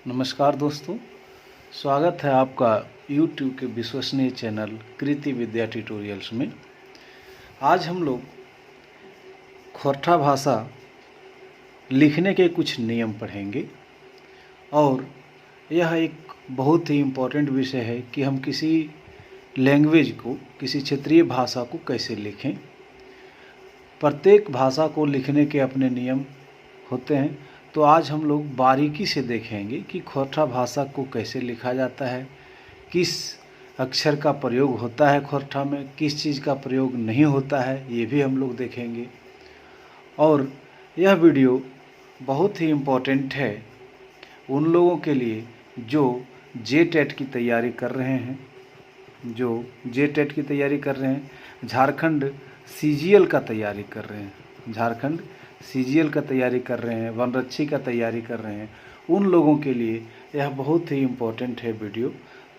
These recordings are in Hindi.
नमस्कार दोस्तों, स्वागत है आपका YouTube के विश्वसनीय चैनल कृति विद्या ट्यूटोरियल्स में। आज हम लोग खोरठा भाषा लिखने के कुछ नियम पढ़ेंगे और यह एक बहुत ही इम्पोर्टेंट विषय है कि हम किसी लैंग्वेज को, किसी क्षेत्रीय भाषा को कैसे लिखें। प्रत्येक भाषा को लिखने के अपने नियम होते हैं, तो आज हम लोग बारीकी से देखेंगे कि खोरठा भाषा को कैसे लिखा जाता है, किस अक्षर का प्रयोग होता है खोरठा में, किस चीज़ का प्रयोग नहीं होता है, ये भी हम लोग देखेंगे। और यह वीडियो बहुत ही इम्पोर्टेंट है उन लोगों के लिए जो JTET की तैयारी कर रहे हैं, झारखंड CGL का तैयारी कर रहे हैं, झारखंड CGL का तैयारी कर रहे हैं, वनरक्षी का तैयारी कर रहे हैं। उन लोगों के लिए यह बहुत ही इम्पोर्टेंट है वीडियो।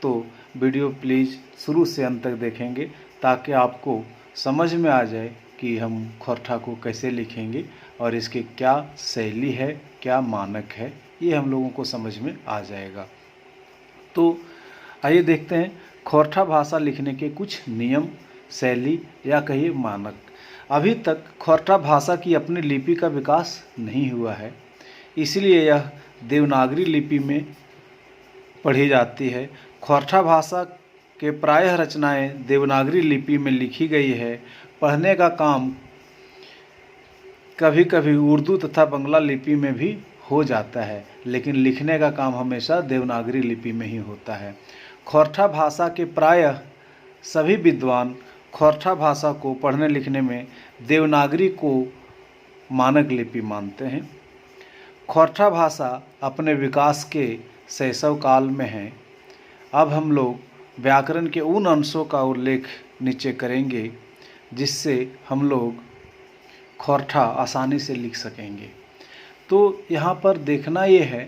तो वीडियो प्लीज़ शुरू से अंत तक देखेंगे ताकि आपको समझ में आ जाए कि हम खोरठा को कैसे लिखेंगे और इसके क्या शैली है, क्या मानक है, ये हम लोगों को समझ में आ जाएगा। तो आइए देखते हैं खोरठा भाषा लिखने के कुछ नियम, शैली या कहिए मानक। अभी तक खोरठा भाषा की अपनी लिपि का विकास नहीं हुआ है, इसलिए यह देवनागरी लिपि में पढ़ी जाती है। खोरठा भाषा के प्रायः रचनाएं देवनागरी लिपि में लिखी गई है। पढ़ने का काम कभी कभी उर्दू तथा बंगला लिपि में भी हो जाता है, लेकिन लिखने का काम हमेशा देवनागरी लिपि में ही होता है। खोरठा भाषा के प्रायः सभी विद्वान खोरठा भाषा को पढ़ने लिखने में देवनागरी को मानक लिपि मानते हैं। खोरठा भाषा अपने विकास के शैशव काल में है। अब हम लोग व्याकरण के उन अंशों का उल्लेख नीचे करेंगे जिससे हम लोग खोरठा आसानी से लिख सकेंगे। तो यहाँ पर देखना ये है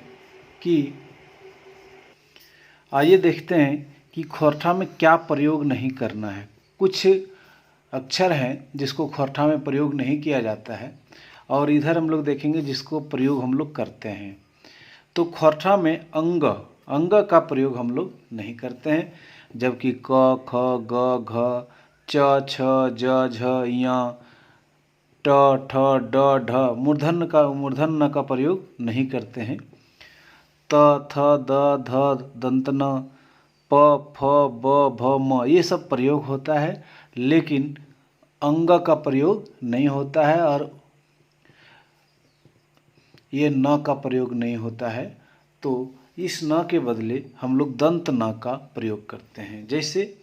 कि आइए देखते हैं कि खोरठा में क्या प्रयोग नहीं करना है। कुछ अक्षर हैं जिसको खोरठा में प्रयोग नहीं किया जाता है और इधर हम लोग देखेंगे जिसको प्रयोग हम लोग करते हैं। तो खोरठा में अंग का प्रयोग हम लोग नहीं करते हैं, जबकि क, ख, ग, घ, च, छ, ज, झ, य, ट, ठ, ड, ढ मूर्धन्य का प्रयोग नहीं करते हैं। त, थ, द, ध, दंत न, प, फ, ब, भ, म ये सब प्रयोग होता है, लेकिन अंग का प्रयोग नहीं होता है और ये न का प्रयोग नहीं होता है। तो इस न के बदले हम लोग दंत न का प्रयोग करते हैं। जैसे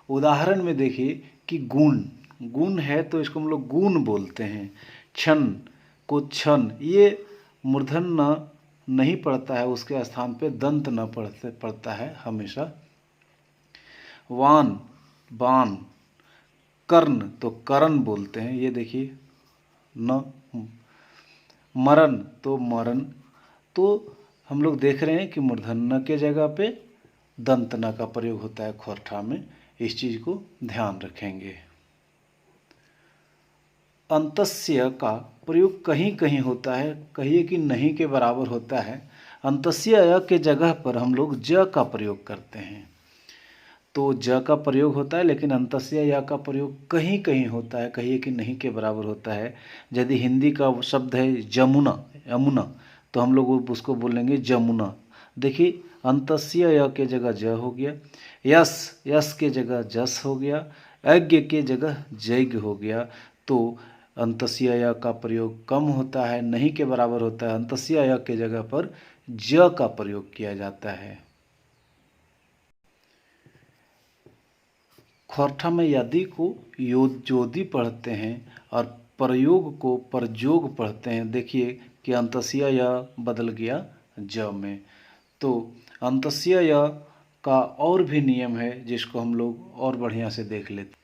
उदाहरण में देखिए कि गुण है तो इसको हम लोग गुण बोलते हैं। क्षण को क्षण, ये मूर्धन्य न नहीं पड़ता है, उसके स्थान पे दंत न पड़ता है हमेशा। बाण, कर्ण तो करण बोलते हैं, ये देखिए न। मरण तो मरण, तो हम लोग देख रहे हैं कि मूर्धन्य के जगह पे दंत न का प्रयोग होता है खोरठा में। इस चीज को ध्यान रखेंगे। अंतस्य का प्रयोग कहीं कहीं होता है, कहिए कि नहीं के बराबर होता है। अंतस्य य के जगह पर हम लोग ज का प्रयोग करते हैं, तो ज का प्रयोग होता है, लेकिन अंतस्य या का प्रयोग कहीं कहीं होता है, कहिए कि नहीं के बराबर होता है। यदि हिंदी का शब्द है यमुना, तो हम लोग उसको बोलेंगे जमुना। देखिए अंतस्य य के जगह ज हो गया, यस के जगह जस हो गया, यज्ञ के जगह जैग हो गया। तो अंतस्य य का प्रयोग कम होता है, नहीं के बराबर होता है। अंतस्य य के जगह पर ज का प्रयोग किया जाता है। खोरठा में यदि को योदी पढ़ते हैं और प्रयोग को परजोग पढ़ते हैं। देखिए कि अंतस्य य बदल गया ज में। तो अंतस्य य का और भी नियम है जिसको हम लोग और बढ़िया से देख लेते हैं।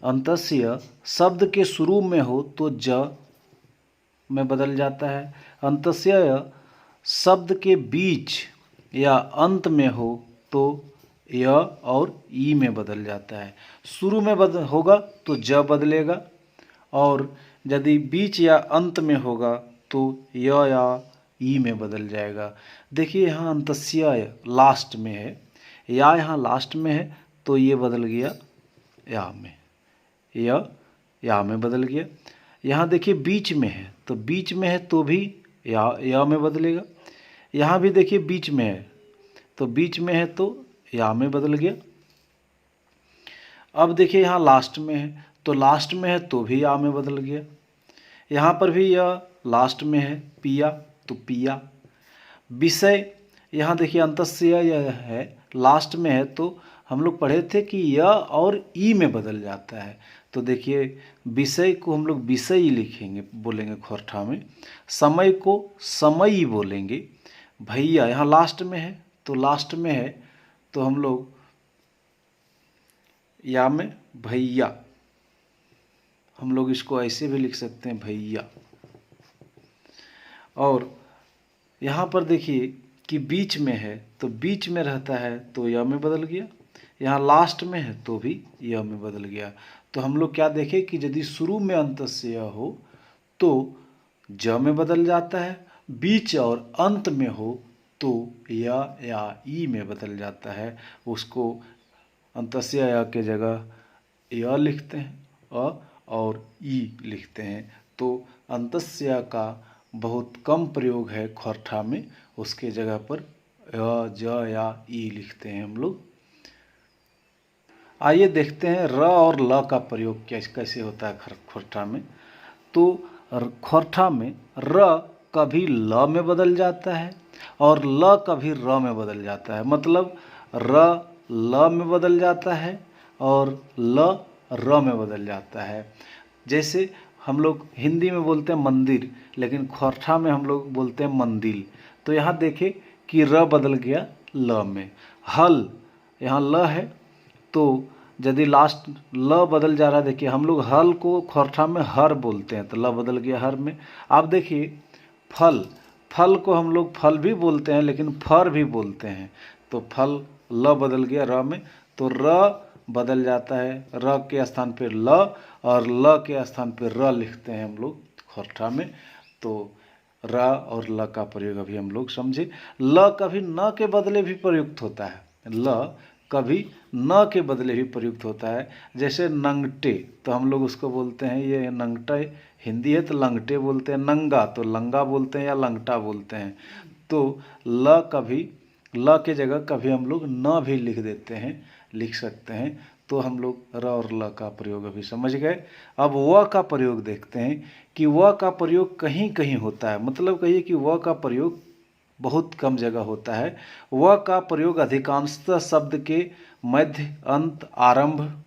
अंतस्य शब्द के शुरू में हो तो ज में बदल जाता है। अंतस्य य शब्द के बीच या अंत में हो तो य और ई में बदल जाता है। शुरू में होगा तो ज बदलेगा, और यदि बीच या अंत में होगा तो य या ई में बदल जाएगा। देखिए यहाँ अंतस्य लास्ट में है, या यहाँ लास्ट में है तो ये बदल गया या में, या में बदल गया। यहाँ देखिए बीच में है तो बीच में है तो भी या में बदलेगा। यहाँ भी देखिए बीच में है तो बीच में है तो या में बदल गया। अब देखिए यहाँ लास्ट में है तो लास्ट में है तो भी या में बदल गया। यहाँ पर भी यह लास्ट में है पिया तो पिया। विषय यहाँ देखिए अंतस्य यह है लास्ट में है तो हम लोग पढ़े थे कि य और ई में बदल जाता है। तो देखिए विषय को हम लोग विषयी लिखेंगे, बोलेंगे खोरठा में। समय को समयी बोलेंगे। भैया यहाँ लास्ट में है तो लास्ट में है तो हम लोग या में भैया, हम लोग इसको ऐसे भी लिख सकते हैं भैया। और यहाँ पर देखिए कि बीच में है तो बीच में रहता है तो य में बदल गया। यहाँ लास्ट में है तो भी य में बदल गया। तो हम लोग क्या देखें कि यदि शुरू में अंतस्य हो तो ज में बदल जाता है, बीच और अंत में हो तो या ई में बदल जाता है। उसको अंतस्य या के जगह य लिखते हैं, अ और ई लिखते हैं। तो अंतस्य का बहुत कम प्रयोग है खोरठा में, उसके जगह पर ज या ई लिखते हैं हम लोग। आइए देखते हैं र और ल का प्रयोग कैसे होता है खोरठा में। तो खोरठा में र कभी ल में बदल जाता है और ल कभी र में बदल जाता है। मतलब र ल में बदल जाता है और ल र में बदल जाता है। जैसे हम लोग हिंदी में बोलते हैं मंदिर, लेकिन खोरठा में हम लोग बोलते हैं मंदिल। तो यहाँ देखें कि र बदल गया ल में। हल, यहाँ ल है तो यदि लास्ट ल बदल जा रहा है, देखिए हम लोग हल को खोरठा में हर बोलते हैं तो ल बदल गया हर में। आप देखिए फल, फल को हम लोग फल भी बोलते हैं लेकिन फर भी बोलते हैं। तो फल ल बदल गया र में तो र बदल जाता है, र के स्थान पर ल और ल के स्थान पर र लिखते हैं हम लोग खोरठा में। तो र और ल का प्रयोग अभी हम लोग समझे। ल कभी न के बदले भी प्रयुक्त होता है, ल कभी न के बदले भी प्रयुक्त होता है। जैसे नंगटे तो हम लोग उसको बोलते हैं, ये नंगटा हिंदी है तो लंगटे बोलते हैं, नंगा तो लंगा बोलते हैं या लंगटा बोलते हैं। तो ल कभी, ल के जगह कभी हम लोग न भी लिख देते हैं, लिख सकते हैं। तो हम लोग र और ल का प्रयोग अभी समझ गए। अब व का प्रयोग देखते हैं कि व का प्रयोग कहीं कहीं होता है। मतलब कहिए कि व का प्रयोग बहुत कम जगह होता है। व का प्रयोग अधिकांशतः शब्द के मध्य, अंत, आरंभ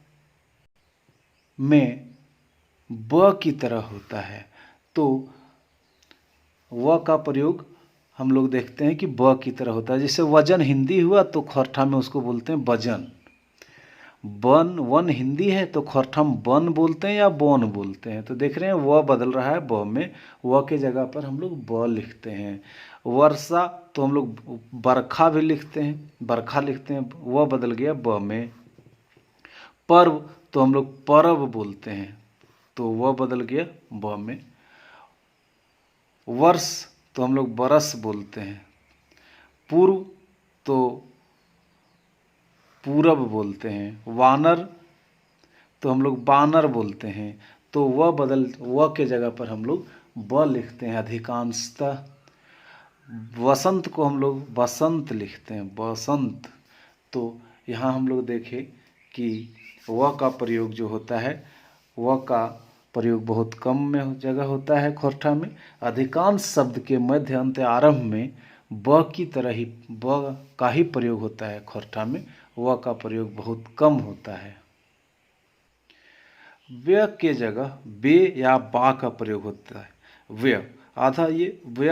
में ब की तरह होता है। तो व का प्रयोग हम लोग देखते हैं कि ब की तरह होता है। जैसे वजन हिंदी हुआ तो खोरठा में उसको बोलते हैं वजन। वन, वन हिंदी है तो खोरठा में वन बोलते हैं या बोन बोलते हैं। तो देख रहे हैं व बदल रहा है ब में, व के जगह पर हम लोग ब लिखते हैं। वर्षा तो हम लोग बरखा भी लिखते हैं, बरखा लिखते हैं, व बदल गया ब में। पर्व तो हम लोग परब बोलते हैं तो व बदल गया ब में। वर्ष तो हम लोग बरस बोलते हैं। पूर्व तो पूरब बोलते हैं। वानर तो हम लोग बानर बोलते हैं। तो व के जगह पर हम लोग ब लिखते हैं अधिकांशतः। वसंत को हम लोग बसंत लिखते हैं, बसंत। तो यहाँ हम लोग देखें कि व का प्रयोग जो होता है, व का प्रयोग बहुत कम में जगह होता है खोरठा में। अधिकांश शब्द के मध्य, अंत, आरंभ में ब की तरह ही ब का ही प्रयोग होता है खोरठा में। व का प्रयोग बहुत कम होता है। व्यय के जगह बे या बा का प्रयोग होता है। व्यय आधा ये व्यय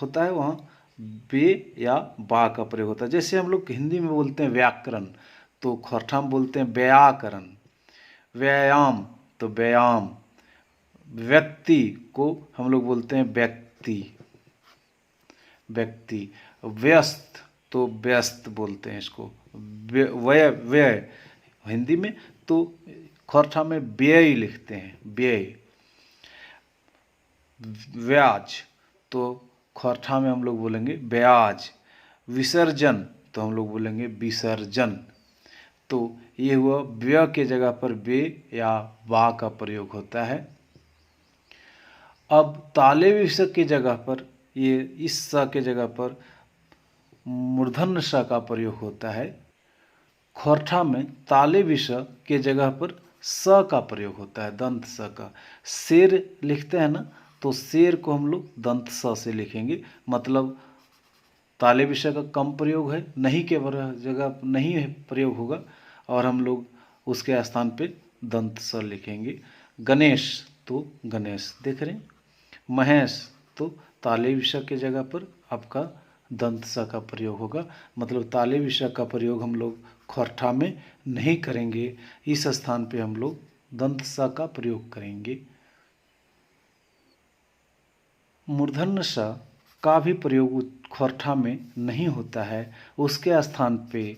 होता है, वहाँ बे या बा का प्रयोग होता है। जैसे हम लोग हिंदी में बोलते हैं व्याकरण तो खोरठा में बोलते हैं व्याकरण। व्यायाम तो व्यायाम। व्यक्ति को हम लोग बोलते हैं व्यक्ति, व्यक्ति। व्यस्त तो व्यस्त बोलते हैं इसको। व्यय, व्यय हिंदी में तो खोरठा में व्यय लिखते हैं, व्यय। व्याज तो खोरठा में हम लोग बोलेंगे ब्याज। विसर्जन तो हम लोग बोलेंगे विसर्जन। तो ये हुआ व्य के जगह पर बे या बा का प्रयोग होता है। अब ताले विष की जगह पर ये इस स के जगह पर मूर्धन्य स का प्रयोग होता है। खोरठा में ताले विष के जगह पर स का प्रयोग होता है, दंत स का। शेर लिखते हैं ना, तो शेर को हम लोग दंत स से लिखेंगे, मतलब ताले विषय का कम प्रयोग है, नहीं के जगह नहीं है प्रयोग होगा और हम लोग उसके स्थान पे दंत स लिखेंगे। गणेश तो गणेश देख रहे हैं। महेश तो ताले विषय के जगह पर आपका दंत स का प्रयोग होगा, मतलब ताले विषय का प्रयोग हम लोग खोरठा में नहीं करेंगे, इस स्थान पे हम लोग दंत स का प्रयोग करेंगे। मूर्धन्य स का भी प्रयोग खोरठा में नहीं होता है, उसके स्थान पे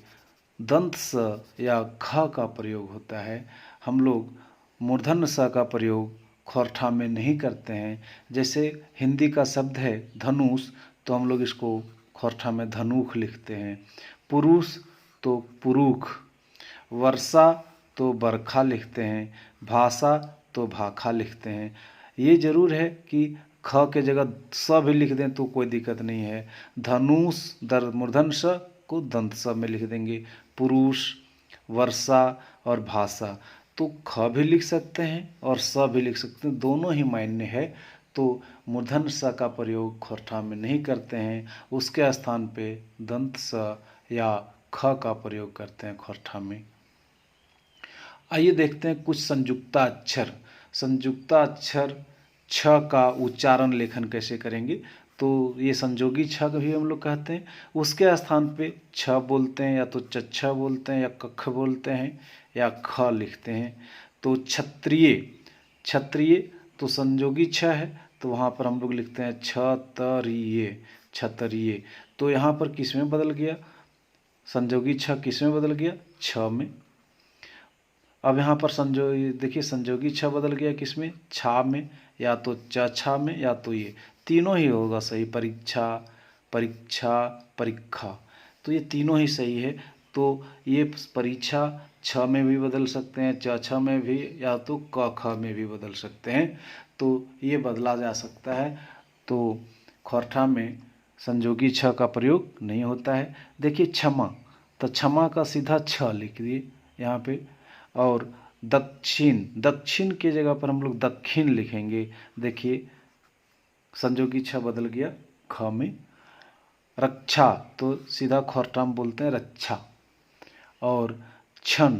दंत स या ख का प्रयोग होता है। हम लोग मूर्धन्य स का प्रयोग खोरठा में नहीं करते हैं। जैसे हिंदी का शब्द है धनुष, तो हम लोग इसको खोरठा में धनुख लिखते हैं। पुरुष तो पुरुख, वर्षा तो बरखा लिखते हैं, भाषा तो भाखा लिखते हैं। ये जरूर है कि ख के जगह स भी लिख दें तो कोई दिक्कत नहीं है। धनुष मूर्धन्य स को दंत स में लिख देंगे। पुरुष, वर्षा और भाषा तो ख भी लिख सकते हैं और स भी लिख सकते हैं, दोनों ही मायने है। तो मूर्धन्य स का प्रयोग खोरठा में नहीं करते हैं, उसके स्थान पे दंत स या ख का प्रयोग करते हैं खोरठा में। आइए देखते हैं कुछ संयुक्ता अक्षर। संयुक्ता अक्षर छ का उच्चारण लेखन कैसे करेंगे। तो ये संयोगी छ भी हम लोग कहते हैं, उसके स्थान पे छ बोलते हैं, या तो चच्छ बोलते हैं, या कख बोलते हैं, या ख लिखते हैं। तो क्षत्रिय, क्षत्रिय तो संयोगी छ है, तो वहाँ पर हम लोग लिखते हैं क्षत्रिय, क्षत्रिय। तो यहाँ पर किस में बदल गया, संयोगी छ किस में बदल गया, छ में। अब यहाँ पर देखिए संयोगी छ बदल गया किस में, छा में, या तो छा में, या तो ये तीनों ही होगा सही। परीक्षा, परीक्षा, परीक्षा, तो ये तीनों ही सही है। तो ये परीक्षा छ में भी बदल सकते हैं, छ में भी, या तो क ख में भी बदल सकते हैं, तो ये बदला जा सकता है। तो खोरठा में संयोगी छ का प्रयोग नहीं होता है। देखिए क्षमा, तो क्षमा का सीधा छ लिख दिए यहाँ पे। और दक्षिण, दक्षिण के जगह पर हम लोग दक्षिण लिखेंगे। देखिए संयोगी छ बदल गया ख में। रक्षा तो सीधा खोरठा में बोलते हैं रक्षा। और क्षण,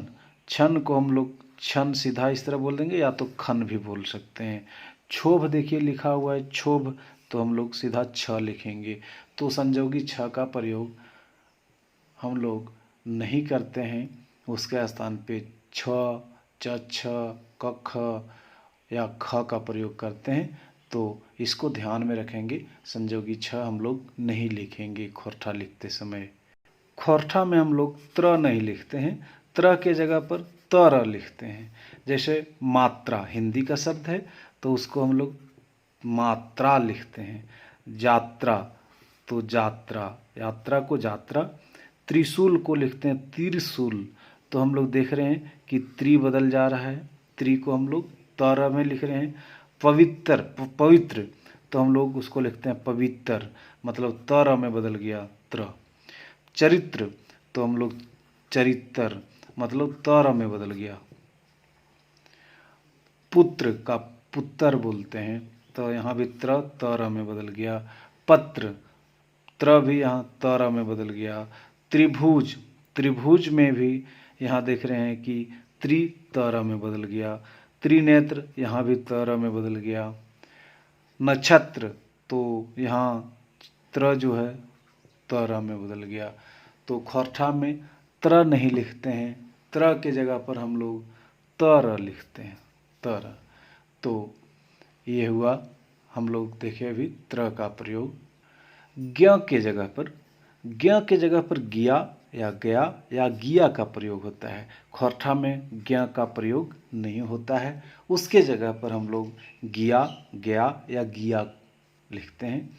क्षण को हम लोग क्षण सीधा इस तरह बोल देंगे, या तो खन भी बोल सकते हैं। क्षोभ देखिए लिखा हुआ है क्षोभ, तो हम लोग सीधा छ लिखेंगे। तो संयोगी छ का प्रयोग हम लोग नहीं करते हैं, उसके स्थान पे छ, छ, कख या ख का प्रयोग करते हैं। तो इसको ध्यान में रखेंगे, संयोगी छ हम लोग नहीं लिखेंगे खोरठा लिखते समय। खोरठा में हम लोग त्र नहीं लिखते हैं, त्र के जगह पर तर लिखते हैं। जैसे मात्रा हिंदी का शब्द है, तो उसको हम लोग मात्रा लिखते हैं। यात्रा तो यात्रा, यात्रा को यात्रा। त्रिशूल को लिखते हैं त्रिशूल, तो हम लोग देख रहे हैं कि त्रि बदल जा रहा है, त्रि को हम लोग तर में लिख रहे हैं। पवित्र, पवित्र तो हम लोग उसको लिखते हैं पवित्र, मतलब तर में बदल गया त्र। चरित्र तो हम लोग चरित्र, मतलब तर में बदल गया। पुत्र का पुत्र बोलते हैं, तो यहाँ भी त्र तर में बदल गया। पत्र, त्र भी यहाँ तर में बदल गया। त्रिभुज, त्रिभुज में भी यहाँ देख रहे हैं कि त्रि तर में बदल गया। त्रिनेत्र यहाँ भी तर में बदल गया। नक्षत्र तो यहाँ त्र जो है तर में बदल गया। तो खोरठा में त्र नहीं लिखते हैं, त्र के जगह पर हम लोग तर लिखते हैं, तर। तो ये हुआ, हम लोग देखे अभी त्र का प्रयोग। ज्ञ के जगह पर, ज्ञ के जगह पर गिया या गया या गिया का प्रयोग होता है। खोरठा में ज्ञ का प्रयोग नहीं होता है, उसके जगह पर हम लोग गिया, गया या गिया लिखते हैं।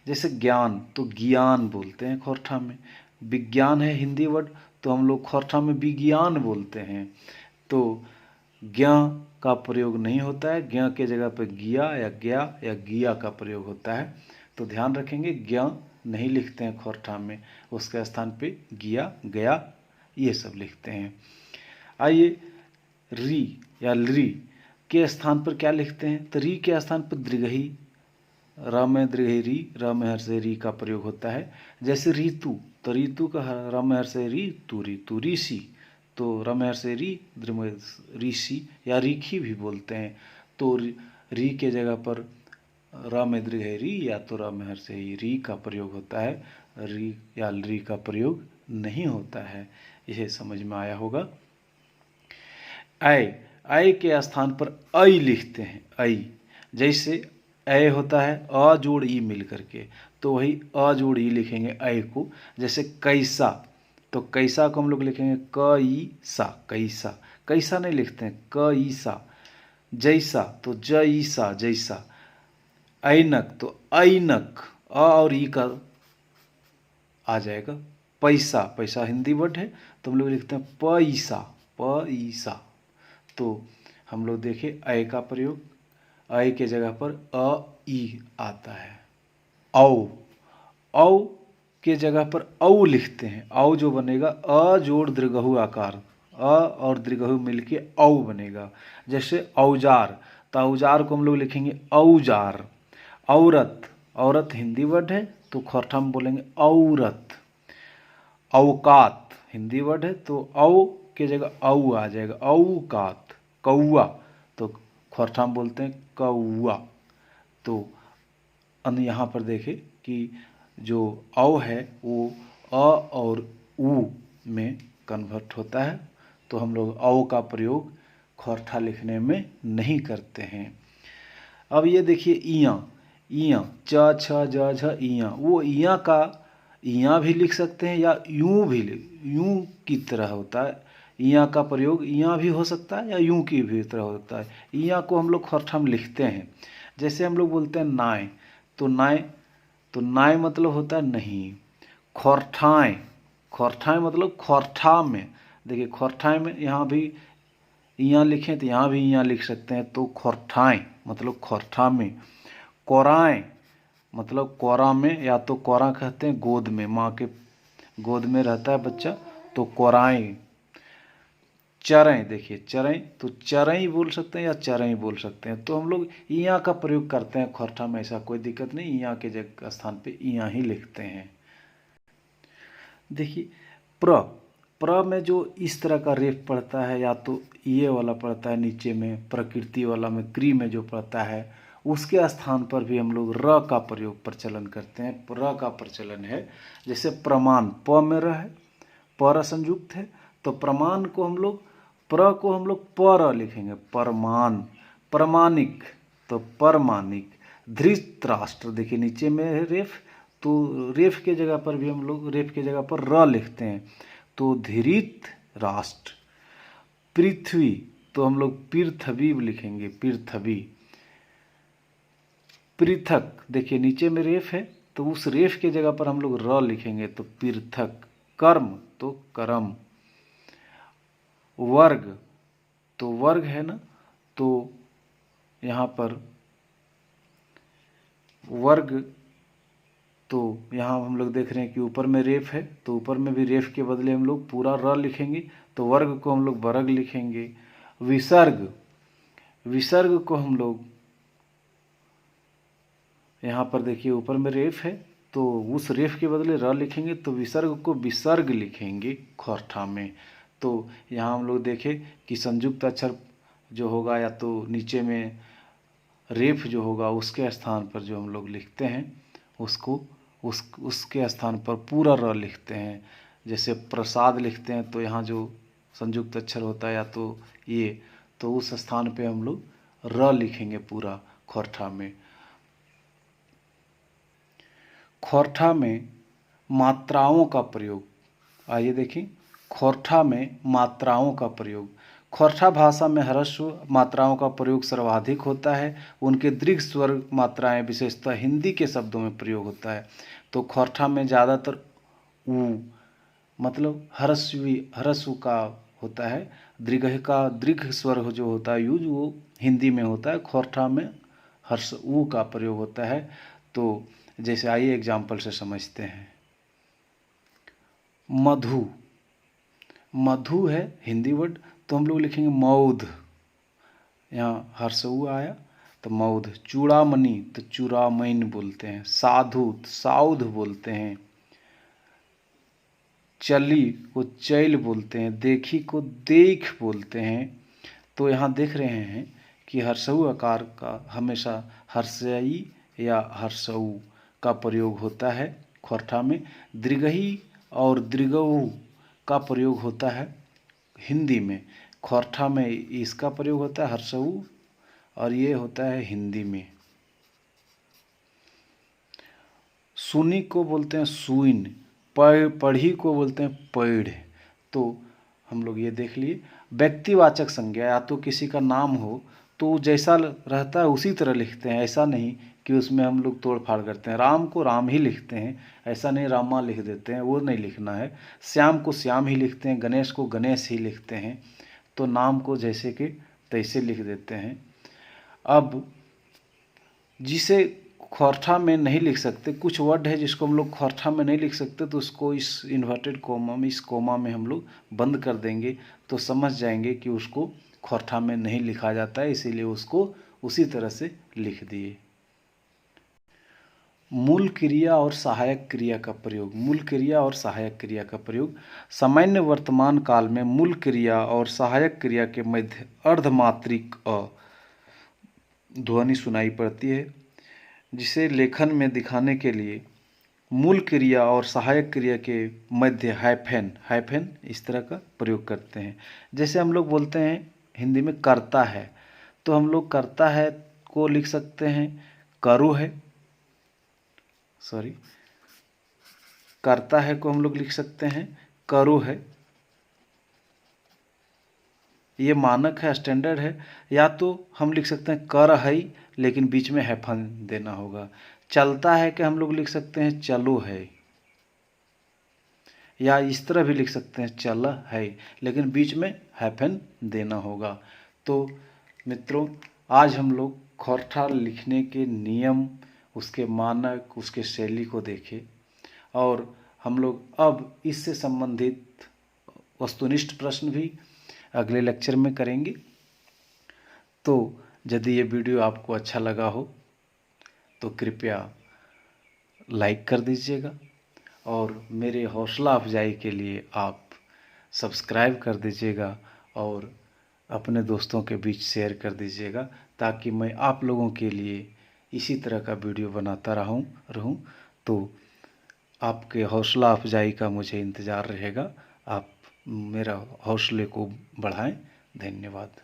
जैसे ज्ञान तो ज्ञान बोलते हैं खोरठा में, विज्ञान है हिंदी वर्ड तो हम लोग खोरठा में विज्ञान बोलते हैं। तो ज्ञ का प्रयोग नहीं होता है, ज्ञ के जगह पर गिया या गिया का प्रयोग होता है। तो ध्यान रखेंगे ज्ञ नहीं लिखते हैं खोरठा में, उसके स्थान पे गिया गया ये सब लिखते हैं। आइए री या ली के स्थान पर क्या लिखते हैं, तो री के स्थान पर दीर्घई, र में दीर्घई री, र में हर्ष री का प्रयोग होता है। जैसे ऋतु तो ऋतु का र में हर्ष ऋतु, ऋतु ऋषि तो र में हर्ष री, ऋषि या ऋखी भी बोलते हैं। तो री के जगह पर र में दीर्घई री या तो र में हर्ष री का प्रयोग होता है, री या री का प्रयोग नहीं होता है। इसे समझ में आया होगा। ऐ के स्थान पर ऐ लिखते हैं, ऐ जैसे ऐ होता है अ जोड़ ई मिल करके, तो वही अ जोड़ ई लिखेंगे ऐ को। जैसे कैसा तो कैसा को हम लोग लिखेंगे क ई सा, कैसा, कैसा नहीं लिखते हैं क ई सा। जैसा तो ज ई सा, जैसा। ऐनक तो ऐनक, अ और ई का आ जाएगा। पैसा, पैसा हिंदी वर्ड है तो हम लोग लिखते हैं पैसा, पैसा। तो हम लोग देखें ऐ का प्रयोग, ऐ के जगह पर अ ई आता है। औ के जगह पर औ लिखते हैं, औ जो बनेगा अ जोड़ दीर्घहु आकार, अ और दीर्घहु मिलके औ बनेगा। जैसे औजार तो औजार को हम लोग लिखेंगे औजार। औरत, औरत हिंदी वर्ड है तो खोरठा में बोलेंगे औरत। औकात हिंदी वर्ड है तो औ के जगह औ आ जाएगा, औकात। कौआ तो खोरठा में बोलते हैं कौआ। तो यहाँ पर देखें कि जो औ है वो अ और उ में कन्वर्ट होता है, तो हम लोग औ का प्रयोग खोरठा लिखने में नहीं करते हैं। अब ये देखिए इया, इया च छ ज झ इया, वो इया का इया भी लिख सकते हैं या यूं भी, यूं की तरह होता है। इया का प्रयोग इया भी हो सकता है या यूं की भी तरह होता है। इया को हम लोग खोरठा में लिखते हैं। जैसे हम लोग बोलते हैं नाय तो नाय, तो नाय मतलब होता है नहीं। खोरठाएं, खोरठाएं मतलब खोरठा में, देखिए खोरठाएं में यहाँ भी यहाँ लिखें तो यहाँ भी यहाँ लिख सकते हैं, तो खोरठाएं मतलब खोरठा में। कोराएं मतलब कोरा में, या तो कोरा कहते हैं गोद में, माँ के गोद में रहता है बच्चा तो कोराएं। चरें, देखिए चरें तो चरें बोल सकते हैं या चरें बोल सकते हैं। तो हम लोग इया का प्रयोग करते हैं खोरठा में, ऐसा कोई दिक्कत नहीं, इया के जगह स्थान पे इया ही लिखते हैं। देखिए प्र में जो इस तरह का रेफ पड़ता है, या तो ये वाला पड़ता है नीचे में, प्रकृति वाला में क्री में जो पड़ता है, उसके स्थान पर भी हम लोग र का प्रयोग प्रचलन करते हैं, र का प्रचलन है। जैसे प्रमाण प में र है, पर संयुक्त है, तो प्रमाण को हम लोग प्र को हम लोग पर लिखेंगे, परमान। प्रमाणिक तो परमाणिक। धृतराष्ट्र देखिए नीचे में है रेफ, तो रेफ के जगह पर भी हम लोग रेफ के जगह पर र लिखते हैं, तो धृत राष्ट्र। पृथ्वी तो हम लोग पृथ्वी लिखेंगे, पृथ्वी। पृथक देखिए नीचे में रेफ है तो उस रेफ के जगह पर हम लोग र लिखेंगे, तो पृथक। कर्म तो कर्म। वर्ग तो वर्ग है ना, तो यहाँ पर वर्ग, तो यहाँ हम लोग देख रहे हैं कि ऊपर में रेफ है तो ऊपर में भी रेफ के बदले हम लोग पूरा र लिखेंगे, तो वर्ग को हम लोग वर्ग लिखेंगे। विसर्ग, विसर्ग को हम लोग यहाँ पर देखिए ऊपर में रेफ है तो उस रेफ के बदले र लिखेंगे, तो विसर्ग को विसर्ग लिखेंगे खोरठा में। तो यहाँ हम लोग देखें कि संयुक्त अक्षर जो होगा या तो नीचे में रेफ जो होगा उसके स्थान पर जो हम लोग लिखते हैं उसको उसके स्थान पर पूरा र लिखते हैं। जैसे प्रसाद लिखते हैं तो यहाँ जो संयुक्त अक्षर होता है या तो ये, तो उस स्थान पे हम लोग र लिखेंगे पूरा खोरठा में। खोरठा में मात्राओं का प्रयोग, आइए देखें खोरठा में मात्राओं का प्रयोग। खोरठा भाषा में ह्रस्व मात्राओं का प्रयोग सर्वाधिक होता है। उनके दीर्घ स्वर मात्राएं विशेषतः हिंदी के शब्दों में प्रयोग होता है। तो खोरठा में ज़्यादातर ऊ मतलब ह्रस्व का होता है। दीर्घ स्वर जो होता है यूज वो हिंदी में होता है। खोरठा में हर्ष ऊ का प्रयोग होता है। तो जैसे आइए एग्जाम्पल से समझते हैं। मधु, मधु है हिंदी वर्ड, तो हम लोग लिखेंगे मौध, यहाँ हर्ष ऊ आया तो मौध। चूड़ामणि तो चूड़ामैन बोलते हैं। साधु तो साउध बोलते हैं। चली को चैल बोलते हैं। देखी को देख बोलते हैं। तो यहाँ देख रहे हैं कि हर्षऊ आकार का हमेशा हर्षई या हर्षऊ का प्रयोग होता है खोरठा में। दीर्घई और दीर्घऊ का प्रयोग होता है हिंदी में। खोरठा में इसका प्रयोग होता है हर्षऊ और ये होता है हिंदी में। सुनी को बोलते हैं सुइन, पढ़ी को बोलते हैं पढ़। तो हम लोग ये देख लिए। व्यक्तिवाचक संज्ञा या तो किसी का नाम हो तो जैसा रहता है उसी तरह लिखते हैं। ऐसा नहीं कि उसमें हम लोग तोड़ फाड़ करते हैं। राम को राम ही लिखते हैं, ऐसा नहीं रामा लिख देते हैं, वो नहीं लिखना है। श्याम को श्याम ही लिखते हैं, गणेश को गणेश ही लिखते हैं। तो नाम को जैसे कि तैसे लिख देते हैं। अब जिसे खोरठा में नहीं लिख सकते, कुछ वर्ड है जिसको हम लोग खोरठा में नहीं लिख सकते, तो उसको इस इन्वर्टेड कोमा में, इस कोमा में हम लोग बंद कर देंगे तो समझ जाएंगे कि उसको खोरठा में नहीं लिखा जाता है, इसीलिए उसको उसी तरह से लिख दिए। मूल क्रिया और सहायक क्रिया का प्रयोग। मूल क्रिया और सहायक क्रिया का प्रयोग। सामान्य वर्तमान काल में मूल क्रिया और सहायक क्रिया के मध्य अर्धमात्रिक अ ध्वनि सुनाई पड़ती है, जिसे लेखन में दिखाने के लिए मूल क्रिया और सहायक क्रिया के मध्य हाइफन इस तरह का प्रयोग करते हैं। जैसे हम लोग बोलते हैं हिंदी में करता है, तो हम लोग करता है को लिख सकते हैं करो है, करता है को हम लोग लिख सकते हैं करो है। ये मानक है, स्टैंडर्ड है। या तो हम लिख सकते हैं कर है, लेकिन बीच में हैफन देना होगा। चलता है कि हम लोग लिख सकते हैं चलो है, या इस तरह भी लिख सकते हैं चल है, लेकिन बीच में हैफन देना होगा। तो मित्रों, आज हम लोग खोरठा लिखने के नियम, उसके मानक, उसके शैली को देखे, और हम लोग अब इससे संबंधित वस्तुनिष्ठ प्रश्न भी अगले लेक्चर में करेंगे। तो यदि ये वीडियो आपको अच्छा लगा हो तो कृपया लाइक कर दीजिएगा, और मेरे हौसला अफजाई के लिए आप सब्सक्राइब कर दीजिएगा और अपने दोस्तों के बीच शेयर कर दीजिएगा, ताकि मैं आप लोगों के लिए इसी तरह का वीडियो बनाता रहूं। तो आपके हौसला अफजाई का मुझे इंतज़ार रहेगा। आप मेरा हौसले को बढ़ाएं। धन्यवाद।